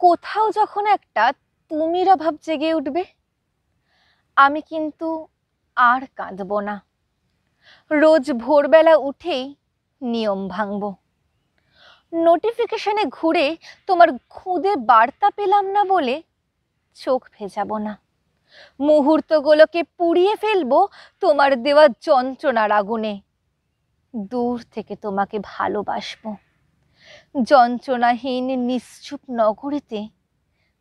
কোথাও যখন একটা তুমির অভাব জেগে উঠবে, আমি কিন্তু আর কাঁদব না। রোজ ভোরবেলা উঠেই নিয়ম ভাঙব। নোটিফিকেশনে ঘুরে তোমার খুদে বার্তা পেলাম না বলে চোখ ভেজাবো না। মুহূর্তগুলোকে পুড়িয়ে ফেলবো তোমার দেওয়া যন্ত্রণার আগুনে। দূর থেকে তোমাকে ভালোবাসবো। যন্ত্রণাহীন নিশ্চুপ নগরীতে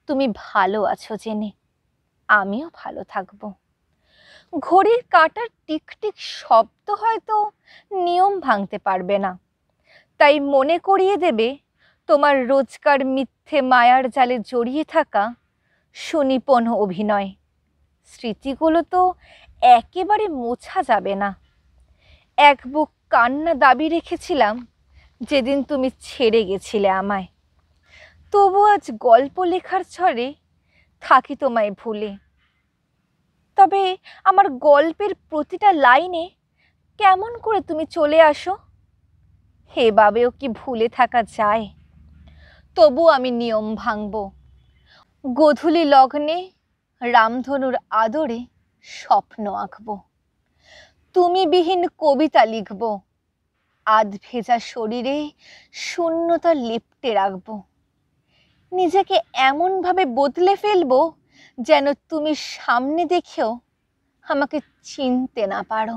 তুমি ভালো আছো জেনে আমিও ভালো থাকবো। ঘড়ির কাঁটার টিকটিক শব্দ হয়তো নিয়ম ভাঙতে পারবে না, তাই মনে করিয়ে দেবে তোমার রোজকার মিথ্যে মায়ার জালে জড়িয়ে থাকা সুনিপুণ অভিনয়। স্মৃতিগুলো তো একেবারে মোছা যাবে না। এক বুক কান্না দাবি রেখেছিলাম যেদিন তুমি ছেড়ে গেছিলে আমায়। তবু আজ গল্প লেখার ছলে থাকি তোমায় ভুলে। তবে আমার গল্পের প্রতিটা লাইনে কেমন করে তুমি চলে আসো, এভাবেও কি ভুলে থাকা যায়? তবু আমি নিয়ম ভাঙব। গোধূলি লগ্নে রামধনুর আদরে স্বপ্ন আঁকব। তুমি বিহীন কবিতা লিখব। আধ ভেজা শরীরে শূন্যতা লেপ্টে রাখব। নিজেকে এমনভাবে বদলে ফেলবো যেন তুমি সামনে দেখেও আমাকে চিনতে না পারো।